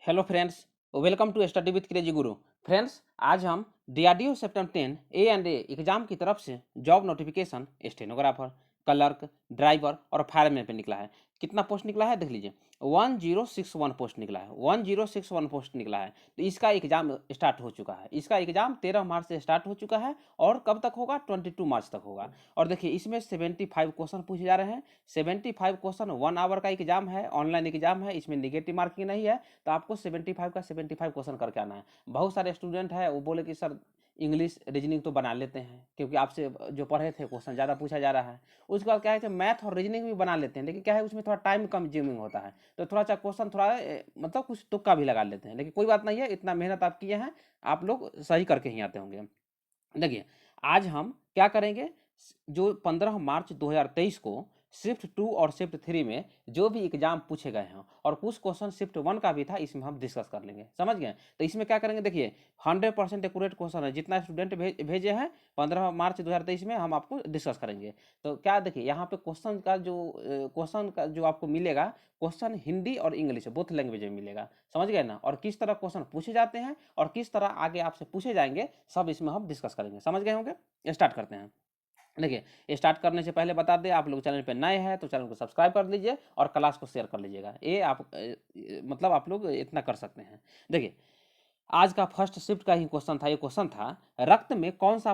Hello friends, welcome to study with crazy Guru. Friends, आज हम DRDO September 10 ए&ए exam की तरफ से job notification stenographer, clerk, driver और फायरमैन पे निकला है। कितना पोस्ट निकला है देख लीजिए, 1061 पोस्ट निकला है। 1061 पोस्ट निकला है। तो इसका एग्जाम स्टार्ट हो चुका है। इसका एग्जाम 13 मार्च से स्टार्ट हो चुका है और कब तक होगा? 22 मार्च तक होगा। और देखिए, इसमें 75 क्वेश्चन पूछे जा रहे हैं। 75 क्वेश्चन 1 आवर का एग्जाम है, ऑनलाइन एग्जाम है। इसमें निगेटिव मार्किंग नहीं है, तो आपको 75 का 75 क्वेश्चन करके आना है। बहुत सारे स्टूडेंट है वो बोले कि सर इंग्लिश रीजनिंग तो बना लेते हैं, क्योंकि आपसे जो पढ़े थे क्वेश्चन ज़्यादा पूछा जा रहा है। उसके बाद क्या है कि मैथ और रीजनिंग भी बना लेते हैं, लेकिन क्या है उसमें थोड़ा टाइम कंज्यूमिंग होता है, तो थोड़ा सा क्वेश्चन थोड़ा मतलब कुछ तुक्का भी लगा लेते हैं। लेकिन कोई बात नहीं है, इतना मेहनत आप किए हैं, आप लोग सही करके ही आते होंगे। देखिए, आज हम क्या करेंगे, जो 15 मार्च 2023 को शिफ्ट 2 और शिफ्ट 3 में जो भी एग्जाम पूछे गए हैं और कुछ क्वेश्चन शिफ्ट 1 का भी था, इसमें हम डिस्कस कर लेंगे। समझ गए? तो इसमें क्या करेंगे, देखिए 100% एक्यूरेट क्वेश्चन है। जितना स्टूडेंट भेजे हैं 15 मार्च 2023 में, हम आपको डिस्कस करेंगे। तो क्या देखिए, यहाँ पे क्वेश्चन का जो आपको मिलेगा, क्वेश्चन हिंदी और इंग्लिश बोथ लैंग्वेज में मिलेगा। समझ गए ना? और किस तरह क्वेश्चन पूछे जाते हैं और किस तरह आगे आपसे पूछे जाएंगे, सब इसमें हम डिस्कस करेंगे। समझ गए होंगे? स्टार्ट करते हैं। देखिए, स्टार्ट करने से पहले बता दें, आप लोग चैनल पे नए हैं तो चैनल को सब्सक्राइब कर लीजिए और क्लास को शेयर कर लीजिएगा। ये आप मतलब आप लोग इतना कर सकते हैं। देखिए, आज का फर्स्ट शिफ्ट का ही क्वेश्चन था। ये क्वेश्चन था, रक्त में कौन सा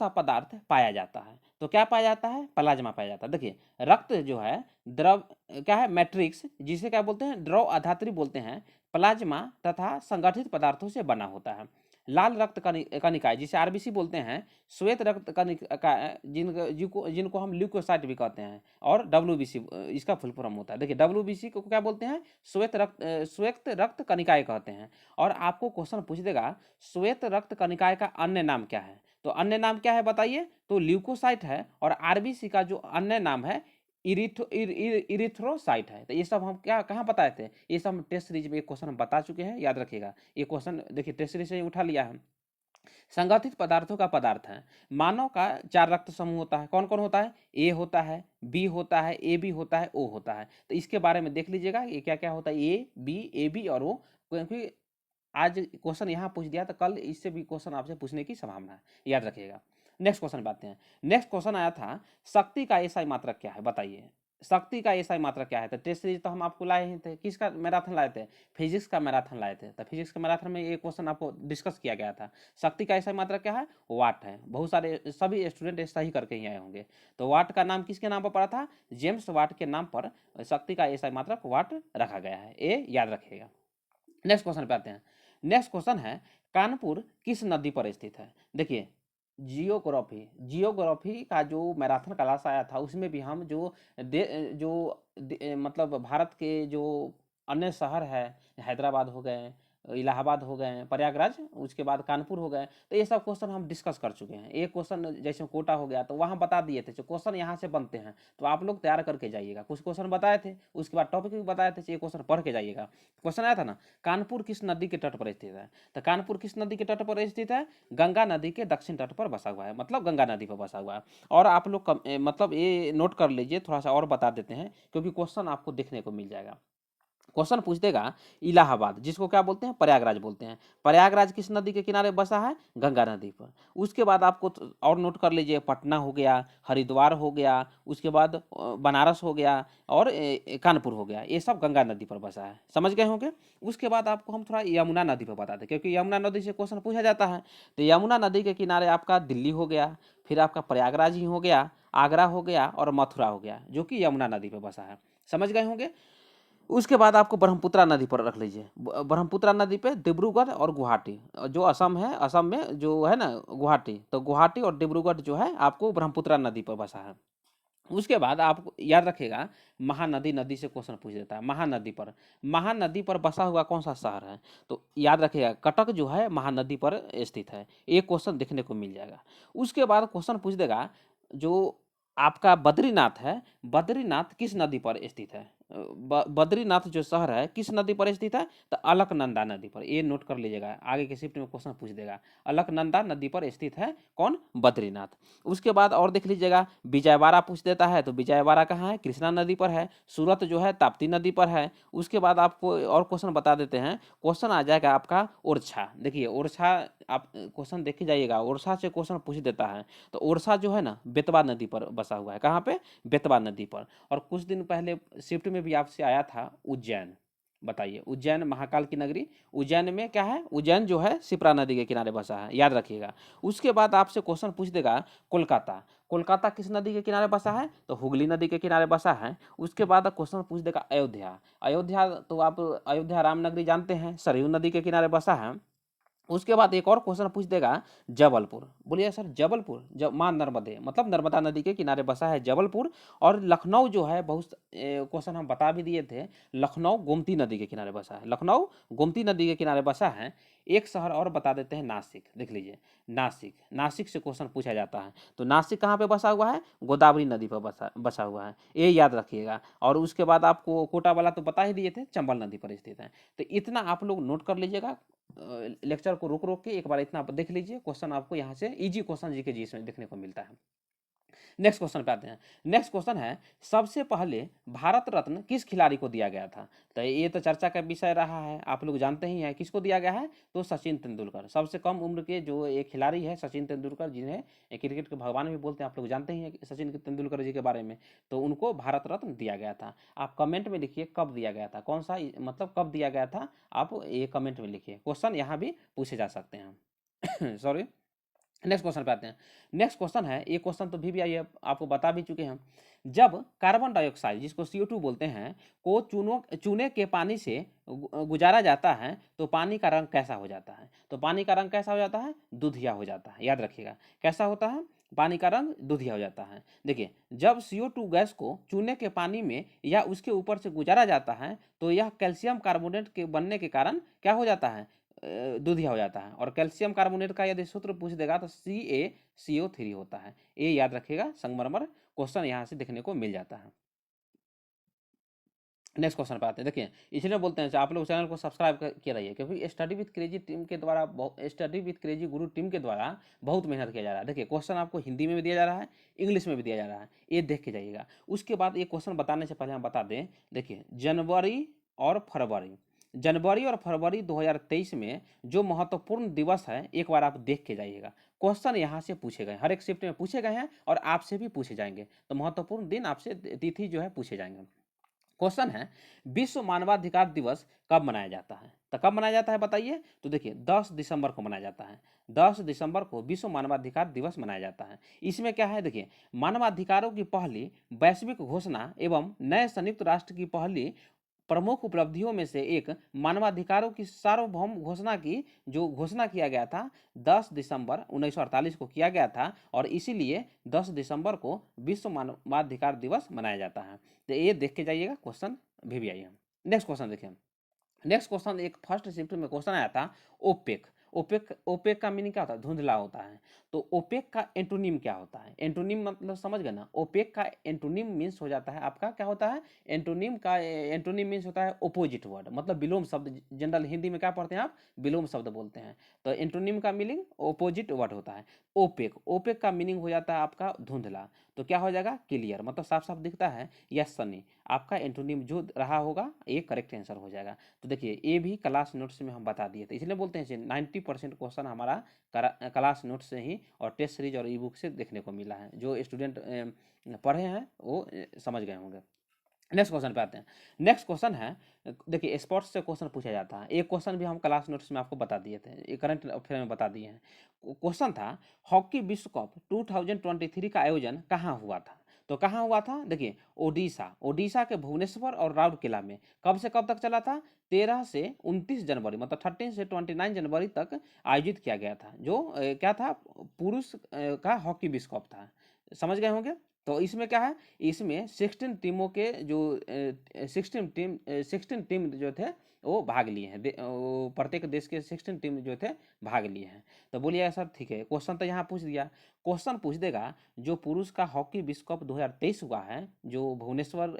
पदार्थ पाया जाता है? तो क्या पाया जाता है? प्लाज्मा पाया जाता है। देखिए, रक्त जो है द्रव क्या है? मैट्रिक्स, जिसे क्या बोलते हैं? द्रव अधात्री बोलते हैं। प्लाज्मा तथा संगठित पदार्थों से बना होता है। लाल रक्त कणिकाएं, जिसे आरबीसी बोलते हैं। श्वेत रक्त कणिकाएं, जिनको हम ल्यूकोसाइट भी कहते हैं। और डब्ल्यूबीसी इसका फुल फॉर्म होता है। देखिए, डब्ल्यूबीसी को क्या बोलते हैं? श्वेत रक्त कणिकाएं कहते हैं। और आपको क्वेश्चन पूछ देगा, श्वेत रक्त कणिकाएं का अन्य नाम क्या है? तो अन्य नाम क्या है बताइए? तो ल्यूकोसाइट है। और आरबीसी का जो अन्य नाम है, इरिथ्रोसाइट है। तो ये सब हम क्या कहाँ बताए थे? ये सब हम टेस्ट सीरीज में एक क्वेश्चन हम बता चुके हैं, याद रखिएगा। ये क्वेश्चन देखिए टेस्ट सीरीज से उठा लिया है। संगठित पदार्थों का पदार्थ है। मानव का 4 रक्त समूह होता है। कौन कौन होता है? ए होता है, बी होता है, ए बी होता है, ओ होता है। तो इसके बारे में देख लीजिएगा, ये क्या क्या होता है, ए बी और ओ। क्योंकि आज क्वेश्चन यहाँ पूछ दिया, तो कल इससे भी क्वेश्चन आपसे पूछने की संभावना है, याद रखिएगा। नेक्स्ट क्वेश्चन पे आते हैं। नेक्स्ट क्वेश्चन आया था, शक्ति का एसआई मात्रक क्या है? बताइए, शक्ति का एसआई मात्रक क्या है? तो टेस्ट सीरीज तो हम आपको लाए ही थे। किसका मैराथन लाए थे? फिजिक्स का मैराथन लाए थे। तो फिजिक्स के मैराथन में ये क्वेश्चन आपको डिस्कस किया गया था। शक्ति का एसआई मात्रक क्या है? वाट है। बहुत सारे सभी स्टूडेंट सही करके ही आए होंगे। तो वाट का नाम किसके नाम पर पड़ा था? जेम्स वाट के नाम पर शक्ति का एसआई मात्रक वाट रखा गया है। ये याद रखिएगा। नेक्स्ट क्वेश्चन पे आते हैं। नेक्स्ट क्वेश्चन है, कानपुर किस नदी पर स्थित है? देखिए, जियोग्राफी का जो मैराथन क्लास आया था, उसमें भी हम मतलब भारत के जो अन्य शहर है, हैदराबाद हो गए, इलाहाबाद हो गए, प्रयागराज, उसके बाद कानपुर हो गए, तो ये सब क्वेश्चन हम डिस्कस कर चुके हैं। एक क्वेश्चन जैसे कोटा हो गया, तो वहाँ बता दिए थे। जो क्वेश्चन यहाँ से बनते हैं, तो आप लोग तैयार करके जाइएगा। कुछ क्वेश्चन बताए थे, उसके बाद टॉपिक भी बताए थे, ये क्वेश्चन पढ़ के जाइएगा। क्वेश्चन आया था ना, कानपुर किस नदी के तट पर स्थित है? तो कानपुर किस नदी के तट पर स्थित है? गंगा नदी के दक्षिण तट पर बसा हुआ है, मतलब गंगा नदी पर बसा हुआ है। और आप लोग मतलब ये नोट कर लीजिए, थोड़ा सा और बता देते हैं, क्योंकि क्वेश्चन आपको देखने को मिल जाएगा। क्वेश्चन पूछ देगा, इलाहाबाद, जिसको क्या बोलते हैं? प्रयागराज बोलते हैं। प्रयागराज किस नदी के किनारे बसा है? गंगा नदी पर। उसके बाद आपको और नोट कर लीजिए, पटना हो गया, हरिद्वार हो गया, उसके बाद बनारस हो गया, और कानपुर हो गया। ये सब गंगा नदी पर बसा है। समझ गए होंगे? उसके बाद आपको हम थोड़ा यमुना नदी पर बता दें, क्योंकि यमुना नदी से क्वेश्चन पूछा जाता है। तो यमुना नदी के किनारे आपका दिल्ली हो गया, फिर आपका प्रयागराज ही हो गया, आगरा हो गया, और मथुरा हो गया, जो कि यमुना नदी पर बसा है। समझ गए होंगे? उसके बाद आपको ब्रह्मपुत्रा नदी पर रख लीजिए। ब्रह्मपुत्रा नदी पे डिब्रूगढ़ और गुवाहाटी, जो असम है, असम में जो है ना गुवाहाटी, तो गुवाहाटी और डिब्रूगढ़ जो है आपको ब्रह्मपुत्रा नदी पर बसा है। उसके बाद आप याद रखिएगा, महानदी नदी से क्वेश्चन पूछ देता है। महानदी पर बसा हुआ कौन सा शहर है? तो याद रखिएगा, कटक जो है महानदी पर स्थित है। एक क्वेश्चन देखने को मिल जाएगा। उसके बाद क्वेश्चन पूछ देगा, जो आपका बद्रीनाथ है, बद्रीनाथ किस नदी पर स्थित है? बद्रीनाथ जो शहर है किस नदी पर स्थित है, तो अलकनंदा नदी पर। ये नोट कर लीजिएगा, आगे के शिफ्ट में क्वेश्चन पूछ देगा। अलकनंदा नदी पर स्थित है कौन, बद्रीनाथ। उसके बाद और देख लीजिएगा, विजयवाड़ा पूछ देता है, तो विजयवाड़ा कहाँ है, कृष्णा नदी पर है। सूरत जो है ताप्ती नदी पर है। उसके बाद आपको और क्वेश्चन बता देते हैं, क्वेश्चन आ जाएगा आपका ओरछा। देखिए ओरछा, आप क्वेश्चन देख जाइएगा, ओरछा से क्वेश्चन पूछ देता है। तो ओरछा जो है ना बेतवा नदी पर बसा हुआ है। कहाँ पे, बेतवा नदी पर। और कुछ दिन पहले शिफ्ट में भी आपसे आया था उज्जैन। बताइए, उज्जैन महाकाल की नगरी, उज्जैन में क्या है, उज्जैन जो है शिप्रा नदी के किनारे बसा है, याद रखिएगा। उसके बाद आपसे क्वेश्चन पूछ देगा कोलकाता। कोलकाता किस नदी के किनारे बसा है, तो हुगली नदी के किनारे बसा है। उसके बाद क्वेश्चन पूछ देगा अयोध्या। अयोध्या तो आप अयोध्या रामनगरी जानते हैं, सरयू नदी के किनारे बसा है। उसके बाद एक और क्वेश्चन पूछ देगा जबलपुर। बोलिए सर जबलपुर, जब मां नर्मदे मतलब नर्मदा नदी के किनारे बसा है जबलपुर। और लखनऊ जो है, बहुत क्वेश्चन हम बता भी दिए थे, लखनऊ गोमती नदी के किनारे बसा है। लखनऊ गोमती नदी के किनारे बसा है। एक शहर और बता देते हैं, नासिक। देख लीजिए, नासिक, नासिक से क्वेश्चन पूछा जाता है। तो नासिक कहाँ पे बसा हुआ है, गोदावरी नदी पर बसा बसा हुआ है, ये याद रखिएगा। और उसके बाद आपको कोटा वाला तो बता ही दिए थे, चंबल नदी पर स्थित है। तो इतना आप लोग नोट कर लीजिएगा। लेक्चर को रोक रोक के एक बार इतना देख लीजिए, क्वेश्चन आपको यहाँ से इजी क्वेश्चन जीके जी इसमें देखने को मिलता है। नेक्स्ट क्वेश्चन पे आते हैं। नेक्स्ट क्वेश्चन है, सबसे पहले भारत रत्न किस खिलाड़ी को दिया गया था। तो ये तो चर्चा का विषय रहा है, आप लोग जानते ही हैं किसको दिया गया है, तो सचिन तेंदुलकर। सबसे कम उम्र के जो एक खिलाड़ी है सचिन तेंदुलकर, जिन्हें क्रिकेट के भगवान भी बोलते हैं, आप लोग जानते ही हैं सचिन तेंदुलकर जी के बारे में। तो उनको भारत रत्न दिया गया था। आप कमेंट में लिखिए कब दिया गया था, कौन सा मतलब कब दिया गया था, आप ये कमेंट में लिखिए। क्वेश्चन यहाँ भी पूछे जा सकते हैं। सॉरी। नेक्स्ट क्वेश्चन पे आते हैं। नेक्स्ट क्वेश्चन है, ये क्वेश्चन तो भी आई है, आपको बता भी चुके हैं। जब कार्बन डाइऑक्साइड, जिसको CO2 बोलते हैं, को चूने के पानी से गुजारा जाता है, तो पानी का रंग कैसा हो जाता है। तो पानी का रंग कैसा हो जाता है, दूधिया हो जाता है। याद रखिएगा, कैसा होता है, पानी का रंग दूधिया हो जाता है। देखिए, जब CO2 गैस को चूने के पानी में या उसके ऊपर से गुजारा जाता है, तो यह कैल्शियम कार्बोनेट के बनने के कारण क्या हो जाता है, दूधिया हो जाता है। और कैल्शियम कार्बोनेट का यदि सूत्र पूछ देगा तो CaCO3 होता है। ये याद रखिएगा, संगमरमर क्वेश्चन यहाँ से देखने को मिल जाता है। नेक्स्ट क्वेश्चन पे आते हैं। देखिए, इसलिए बोलते हैं आप लोग चैनल को सब्सक्राइब किए रहिए, क्योंकि स्टडी विद क्रेजी टीम के द्वारा, study with crazy Guru team के द्वारा बहुत मेहनत किया जा रहा है। देखिए, क्वेश्चन आपको हिंदी में भी दिया जा रहा है, इंग्लिश में भी दिया जा रहा है, ये देख के जाइएगा। उसके बाद ये क्वेश्चन बताने से पहले हम बता दें, देखिए जनवरी और फरवरी 2023 में जो महत्वपूर्ण दिवस है, एक बार आप देख के जाइएगा। क्वेश्चन यहाँ से पूछे गए, हर एक शिफ्ट में पूछे गए हैं और आपसे भी पूछे जाएंगे। तो महत्वपूर्ण दिन आपसे तिथि जो है पूछे जाएंगे। क्वेश्चन है, विश्व मानवाधिकार दिवस कब मनाया जाता है। तो कब मनाया जाता है बताइए, तो देखिए 10 दिसंबर को मनाया जाता है। 10 दिसंबर को विश्व मानवाधिकार दिवस मनाया जाता है। इसमें क्या है, देखिए, मानवाधिकारों की पहली वैश्विक घोषणा एवं नए संयुक्त राष्ट्र की पहली प्रमुख उपलब्धियों में से एक मानवाधिकारों की सार्वभौम घोषणा की, जो घोषणा किया गया था 10 दिसंबर 1948 को किया गया था, और इसीलिए 10 दिसंबर को विश्व मानवाधिकार दिवस मनाया जाता है। तो ये देख के जाइएगा, क्वेश्चन भी आइए। नेक्स्ट क्वेश्चन देखिए। नेक्स्ट क्वेश्चन, एक फर्स्ट शिफ्ट में क्वेश्चन आया था, ओपेक। ओपेक ओपेक का मीनिंग क्या होता है, धुंधला होता है। तो ओपेक का एंटोनिम क्या होता है, एंटोनिम मतलब समझ गए ना। ओपेक का एंटोनिम मीन्स हो जाता है आपका, क्या होता है, एंटोनिम मीन्स होता है ओपोजिट वर्ड, मतलब विलोम शब्द। जनरल हिंदी में क्या पढ़ते हैं आप, विलोम शब्द बोलते हैं। तो एंटोनिम का मीनिंग ओपोजिट वर्ड होता है। ओपेक, ओपेक का मीनिंग हो जाता है आपका धुंधला। तो क्या हो जाएगा, क्लियर, मतलब साफ साफ दिखता है, या सनी। आपका एंटोनिम जो रहा होगा ये करेक्ट आंसर हो जाएगा। तो देखिए, ये भी क्लास नोट्स में हम बता दिए थे, इसलिए बोलते हैं 90% क्वेश्चन हमारा क्लास नोट से ही और टेस्ट सीरीज और ई बुक से देखने को मिला है। जो स्टूडेंट पढ़े हैं वो समझ गए होंगे। नेक्स्ट क्वेश्चन पे आते हैं। नेक्स्ट क्वेश्चन है, देखिए, स्पोर्ट्स से क्वेश्चन पूछा जाता है। एक क्वेश्चन भी हम क्लास नोट्स में आपको बता दिए थे, ये करंट अफेयर में बता दिए हैं। क्वेश्चन था, हॉकी विश्व कप 2023 का आयोजन कहाँ हुआ था। तो कहाँ हुआ था, देखिए, ओडिशा के भुवनेश्वर और राउरकेला में। कब से कब तक चला था, 13 से 29 जनवरी, मतलब 13 से 29 जनवरी तक आयोजित किया गया था। जो क्या था, पुरुष का हॉकी विश्व कप था। समझ गए होंगे। तो इसमें क्या है, इसमें 16 टीमों के जो 16 टीम जो थे वो भाग लिए हैं। प्रत्येक देश के 16 टीम जो थे भाग लिए हैं। तो बोलिए सर ठीक है, क्वेश्चन तो यहाँ पूछ दिया। क्वेश्चन पूछ देगा जो पुरुष का हॉकी विश्व कप 2023 हुआ है, जो भुवनेश्वर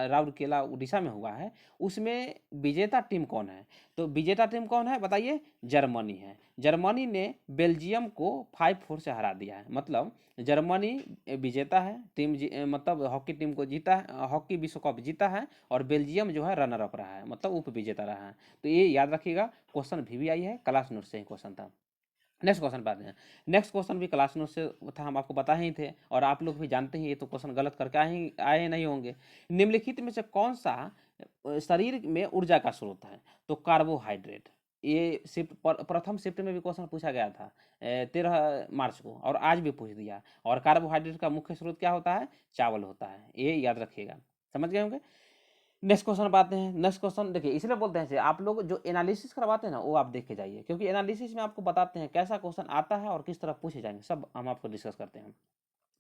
राउरकेला उड़ीसा में हुआ है, उसमें विजेता टीम कौन है? तो विजेता टीम कौन है बताइए? जर्मनी है। जर्मनी ने बेल्जियम को 5-4 से हरा दिया है। मतलब जर्मनी विजेता है, मतलब हॉकी टीम को जीता है, हॉकी विश्व कप जीता है, और बेल्जियम जो है रनर अप रहा है, मतलब उप विजेता रहा है। तो ये याद रखिएगा, क्वेश्चन VVI है, क्लास नोट से ही क्वेश्चन था। नेक्स्ट क्वेश्चन पे आते हैं। नेक्स्ट क्वेश्चन भी क्लास नोट से था, हम आपको बता ही थे, और आप लोग भी जानते ही, ये तो क्वेश्चन गलत करके आए नहीं होंगे। निम्नलिखित में से कौन सा शरीर में ऊर्जा का स्रोत है? तो कार्बोहाइड्रेट। ये शिफ्ट प्रथम शिफ्ट में भी क्वेश्चन पूछा गया था 13 मार्च को, और आज भी पूछ दिया। और कार्बोहाइड्रेट का मुख्य स्रोत क्या होता है? चावल होता है, ये याद रखिएगा। समझ गए होंगे। नेक्स्ट क्वेश्चन पाते हैं। नेक्स्ट क्वेश्चन देखिए, इसलिए बोलते हैं आप लोग जो एनालिसिस करवाते हैं ना, वो आप देख के जाइए, क्योंकि एनालिसिस में आपको बताते हैं कैसा क्वेश्चन आता है और किस तरह पूछे जाएंगे, सब हम आपको डिस्कस करते हैं।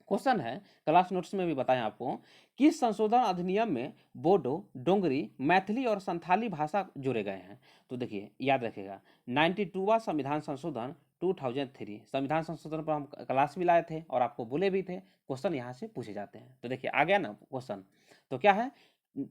क्वेश्चन है, क्लास नोट्स में भी बताएं आपको, किस संशोधन अधिनियम में बोडो, डोंगरी, मैथिली और संथाली भाषा जोड़े गए हैं? तो देखिए याद रखिएगा, 92वां संविधान संशोधन 2003 संविधान संशोधन पर हम क्लास भी लाए थे और आपको बोले भी थे, क्वेश्चन यहाँ से पूछे जाते हैं। तो देखिए आ गया ना क्वेश्चन, तो क्या है,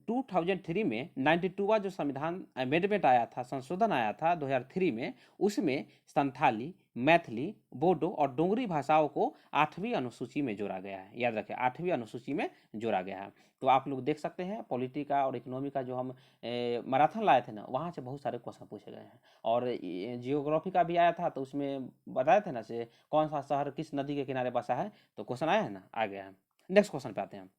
2003 में 92वां जो संविधान अमेंडमेंट आया था, संशोधन आया था 2003 में, उसमें संथाली, मैथिली, बोडो और डोंगरी भाषाओं को 8वीं अनुसूची में जोड़ा गया है। याद रखें, 8वीं अनुसूची में जोड़ा गया है। तो आप लोग देख सकते हैं, पॉलिटी का और इकोनॉमी का जो हम मैराथन लाए थे ना, वहाँ से बहुत सारे क्वेश्चन पूछे गए हैं। और जियोग्राफी का भी आया था, तो उसमें बताए थे ना से कौन सा शहर किस नदी के किनारे बसा है, तो क्वेश्चन आया है ना, आ गया है। नेक्स्ट क्वेश्चन पे आते हैं।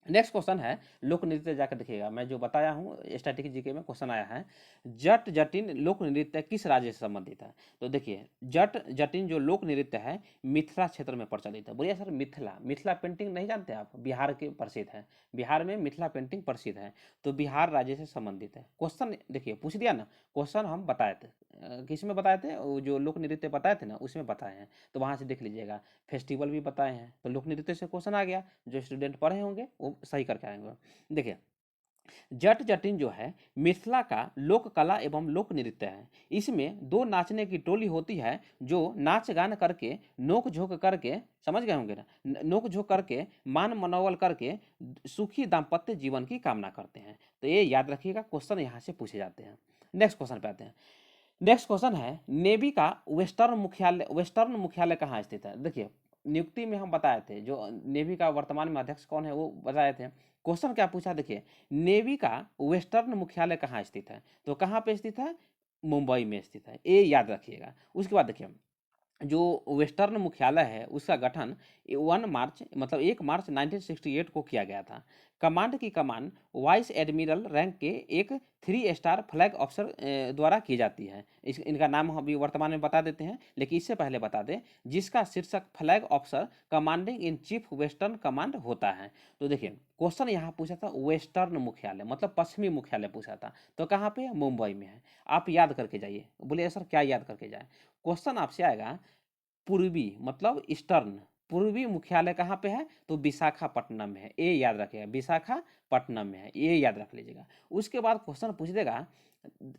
नेक्स्ट क्वेश्चन है, लोक नृत्य जाकर देखिएगा, मैं जो बताया हूँ स्टैटिक जीके में क्वेश्चन आया है, जट जटिन लोक नृत्य किस राज्य से संबंधित है? तो देखिए, जट जटिन जो लोक नृत्य है मिथिला क्षेत्र में प्रचलित है। बोलिए सर, मिथिला, मिथिला पेंटिंग नहीं जानते आप? बिहार के प्रसिद्ध है, बिहार में मिथिला पेंटिंग प्रसिद्ध है, तो बिहार राज्य से संबंधित है। क्वेश्चन देखिए पूछ दिया ना, क्वेश्चन हम बताए थे, किस में बताए थे? वो जो लोक नृत्य बताए थे ना, उसमें बताए हैं, तो वहाँ से देख लीजिएगा। फेस्टिवल भी बताए हैं, तो लोक नृत्य से क्वेश्चन आ गया, जो स्टूडेंट पढ़े होंगे वो सही करके आएंगे। देखिए, जट जटिन जो है मिथिला का लोक कला एवं लोक नृत्य है। इसमें दो नाचने की टोली होती है, जो नाच गान करके, नोक झोंक करके, समझ गए होंगे ना, नोक झोंक करके, मान मनोवल करके सुखी दाम्पत्य जीवन की कामना करते हैं। तो ये याद रखिएगा, क्वेश्चन यहाँ से पूछे जाते हैं। नेक्स्ट क्वेश्चन पे आते हैं। नेक्स्ट क्वेश्चन है, नेवी का वेस्टर्न मुख्यालय कहाँ स्थित है? देखिए, नियुक्ति में हम बताए थे, जो नेवी का वर्तमान में अध्यक्ष कौन है वो बताए थे। क्वेश्चन क्या पूछा, देखिए, नेवी का वेस्टर्न मुख्यालय कहाँ स्थित है? तो कहाँ पे स्थित है? मुंबई में स्थित है, ये याद रखिएगा। उसके बाद देखिए, जो वेस्टर्न मुख्यालय है उसका गठन 1 मार्च 1968 को किया गया था। कमांड की कमान वाइस एडमिरल रैंक के एक 3 स्टार फ्लैग ऑफिसर द्वारा की जाती है। इनका नाम हम अभी वर्तमान में बता देते हैं, लेकिन इससे पहले बता दें, जिसका शीर्षक flag officer commanding in chief western command होता है। तो देखिए, क्वेश्चन यहाँ पूछा था वेस्टर्न मुख्यालय, मतलब पश्चिमी मुख्यालय पूछा था, तो कहाँ पे है? मुंबई में है। आप याद करके जाइए। बोलिए सर क्या याद करके जाए? क्वेश्चन आपसे आएगा पूर्वी, मतलब ईस्टर्न, पूर्वी मुख्यालय कहाँ पे है? तो विशाखापट्टनम में है, ये याद रखिएगा, विशाखापट्टनम में है, ये याद रख लीजिएगा। उसके बाद क्वेश्चन पूछ देगा,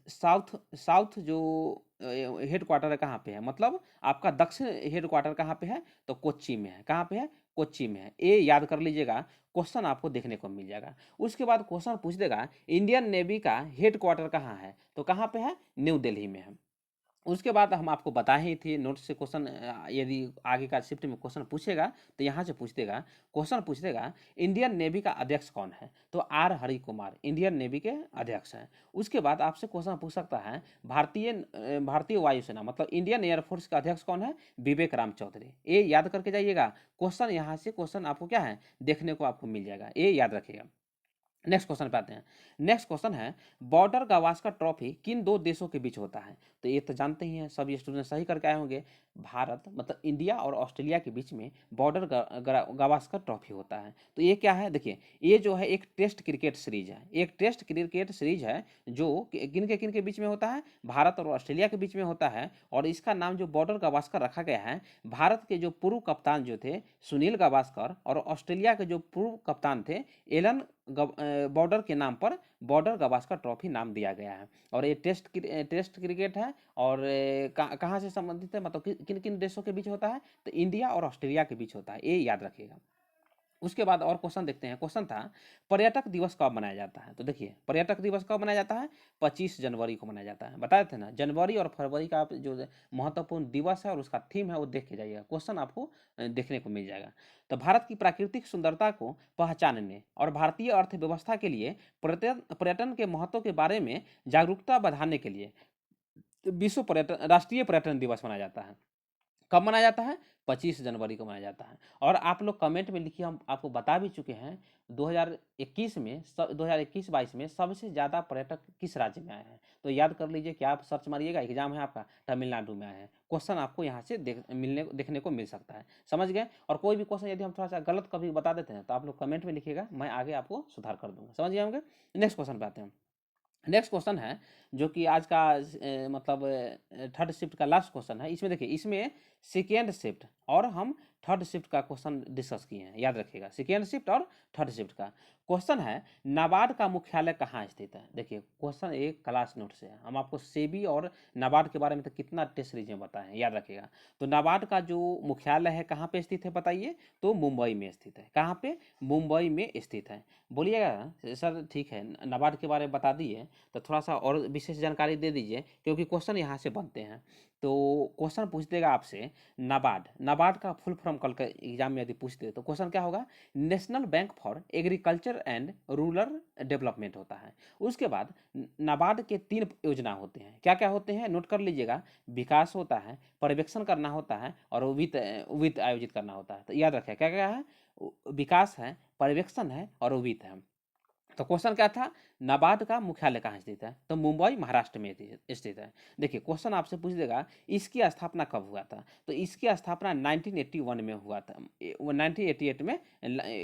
साउथ साउथ जो हेड क्वार्टर है कहाँ पे है, मतलब आपका दक्षिण हेड क्वार्टर कहाँ पे है? तो कोच्चि में है। कहाँ पे है? कोच्चि में है, ये याद कर लीजिएगा, क्वेश्चन आपको देखने को मिल जाएगा। उसके बाद क्वेश्चन पूछ देगा, इंडियन नेवी का हेड क्वार्टर कहाँ है? तो कहाँ पे है? न्यू दिल्ली में है। उसके बाद हम आपको बताए ही थे, नोट से क्वेश्चन यदि आगे का शिफ्ट में क्वेश्चन पूछेगा तो यहाँ से पूछ देगा। क्वेश्चन पूछ देगा, इंडियन नेवी का अध्यक्ष कौन है? तो R Hari Kumar Indian navy के अध्यक्ष हैं। उसके बाद आपसे क्वेश्चन पूछ सकता है, भारतीय वायुसेना, मतलब इंडियन एयरफोर्स का अध्यक्ष कौन है? विवेक राम चौधरी, ये याद करके जाइएगा। क्वेश्चन यहाँ से क्वेश्चन आपको क्या है, देखने को आपको मिल जाएगा, ये याद रखिएगा। नेक्स्ट क्वेश्चन पे आते हैं। नेक्स्ट क्वेश्चन है, बॉर्डर गावस्कर ट्रॉफी किन दो देशों के बीच होता है? तो ये तो जानते ही हैं, सभी स्टूडेंट सही करके आए होंगे। भारत, मतलब इंडिया और ऑस्ट्रेलिया के बीच में बॉर्डर गावस्कर ट्रॉफी होता है। तो ये क्या है? देखिए, ये जो है एक टेस्ट क्रिकेट सीरीज है, एक टेस्ट क्रिकेट सीरीज है, जो किन के बीच में होता है? भारत और ऑस्ट्रेलिया के बीच में होता है। और इसका नाम जो बॉर्डर गावस्कर रखा गया है, भारत के जो पूर्व कप्तान जो थे सुनील गावस्कर, और ऑस्ट्रेलिया के जो पूर्व कप्तान थे एलन बॉर्डर के नाम पर बॉर्डर गावस्कर ट्रॉफी नाम दिया गया है। और ये टेस्ट क्रिकेट है। और कहाँ से संबंधित है, मतलब किन किन देशों के बीच होता है, तो इंडिया और ऑस्ट्रेलिया के बीच होता है, ये याद रखिएगा। उसके बाद और क्वेश्चन देखते हैं। क्वेश्चन था पर्यटक दिवस कब मनाया जाता है। तो देखिए पर्यटक दिवस कब मनाया जाता है, 25 जनवरी को मनाया जाता है। बताए थे ना, जनवरी और फरवरी का आप जो महत्वपूर्ण दिवस है और उसका थीम है वो देख के जाइएगा, क्वेश्चन आपको देखने को मिल जाएगा। तो भारत की प्राकृतिक सुंदरता को पहचानने और भारतीय अर्थव्यवस्था के लिए पर्यटन के महत्व के बारे में जागरूकता बढ़ाने के लिए राष्ट्रीय पर्यटन दिवस मनाया जाता है। कब मनाया जाता है, 25 जनवरी को मनाया जाता है। और आप लोग कमेंट में लिखिए, हम आपको बता भी चुके हैं 2021 में 2021-22 में सबसे ज़्यादा पर्यटक किस राज्य में आए हैं। तो याद कर लीजिए कि आप सर्च मारिएगा, एग्जाम है आपका, तमिलनाडु में आए हैं। क्वेश्चन आपको यहाँ से देखने को मिल सकता है। समझ गए। और कोई भी क्वेश्चन यदि हम थोड़ा सा गलत कभी बता देते हैं तो आप लोग कमेंट में लिखिएगा, मैं आगे आपको सुधार कर दूंगा। समझ गए होंगे। नेक्स्ट क्वेश्चन पे आते हैं। नेक्स्ट क्वेश्चन है जो कि आज का मतलब थर्ड शिफ्ट का लास्ट क्वेश्चन है। इसमें देखिए, इसमें सेकेंड शिफ्ट और हम थर्ड शिफ्ट का क्वेश्चन डिस्कस किए हैं, याद रखिएगा, सेकेंड शिफ्ट और थर्ड शिफ्ट का क्वेश्चन है। नाबार्ड का मुख्यालय कहाँ स्थित है। देखिए क्वेश्चन एक क्लास नोट से है, हम आपको सेबी और नाबार्ड के बारे में तो कितना टेस्ट सीरीज में बताए हैं, याद रखिएगा। तो नाबार्ड का जो मुख्यालय है कहाँ पे स्थित है बताइए, तो मुंबई में स्थित है। कहाँ पे, मुंबई में स्थित है। बोलिएगा सर ठीक है, नाबार्ड के बारे में बता दिए, तो थोड़ा सा और विशेष जानकारी दे दीजिए, क्योंकि क्वेश्चन यहाँ से बनते हैं। तो क्वेश्चन पूछ देगा आपसे नाबार्ड, नाबार्ड का फुल फॉर्म कल के एग्जाम में यदि पूछते तो क्वेश्चन क्या होगा, national bank for agriculture and rural development होता है। उसके बाद नाबार्ड के 3 योजना होते हैं, क्या क्या होते हैं नोट कर लीजिएगा, विकास होता है, पर्यवेक्षण करना होता है, और वित्त आयोजित करना होता है। तो याद रखें क्या क्या है, विकास है, पर्यवेक्षण है और वित्त है। तो क्वेश्चन क्या था, नाबार्ड का मुख्यालय कहाँ स्थित है, तो मुंबई महाराष्ट्र में स्थित है। देखिए क्वेश्चन आपसे पूछ देगा इसकी स्थापना कब हुआ था, तो इसकी स्थापना 1981 में हुआ था। 1988 में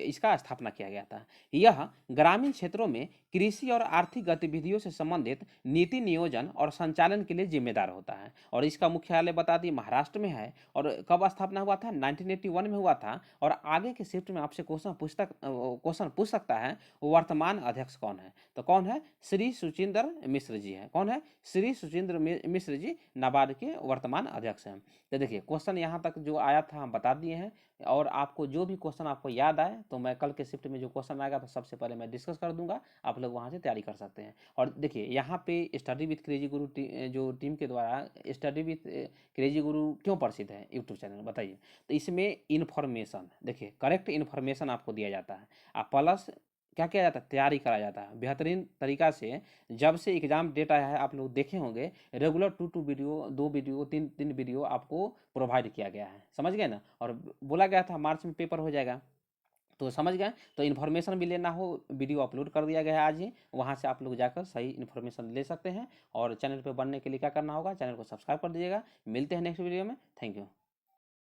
इसका स्थापना किया गया था। यह ग्रामीण क्षेत्रों में कृषि और आर्थिक गतिविधियों से संबंधित नीति नियोजन और संचालन के लिए जिम्मेदार होता है। और इसका मुख्यालय बता दिए महाराष्ट्र में है। और कब स्थापना हुआ था, 1981 में हुआ था। और आगे के शिफ्ट में आपसे क्वेश्चन पूछ सकता है वर्तमान अध्यक्ष कौन है, तो कौन है, श्री सुचिंदर मिश्र जी है। कौन है, श्री सुचिंदर मिश्र जी नाबार्ड के वर्तमान अध्यक्ष हैं। तो देखिए क्वेश्चन यहाँ तक जो आया था हम बता दिए हैं। और आपको जो भी क्वेश्चन आपको याद आए तो मैं कल के शिफ्ट में जो क्वेश्चन आएगा तो सबसे पहले मैं डिस्कस कर दूंगा, आप लोग वहाँ से तैयारी कर सकते हैं। और देखिए यहाँ पे स्टडी विथ क्रेजी गुरु जो टीम के द्वारा स्टडी विथ क्रेजी गुरु क्यों प्रसिद्ध है यूट्यूब चैनल, बताइए। तो इसमें इन्फॉर्मेशन, देखिए करेक्ट इन्फॉर्मेशन आपको दिया जाता है। आप प्लस क्या किया जाता है, तैयारी कराया जाता है बेहतरीन तरीका से। जब से एग्जाम डेट आया है आप लोग देखे होंगे, रेगुलर 2 वीडियो, 2 वीडियो, 3 वीडियो आपको प्रोवाइड किया गया है। समझ गए ना। और बोला गया था मार्च में पेपर हो जाएगा, तो समझ गए। तो इन्फॉर्मेशन भी लेना हो, वीडियो अपलोड कर दिया गया है आज ही, वहाँ से आप लोग जाकर सही इन्फॉर्मेशन ले सकते हैं। और चैनल पर बनने के लिए क्या करना होगा, चैनल को सब्सक्राइब कर दीजिएगा। मिलते हैं नेक्स्ट वीडियो में। Thank you.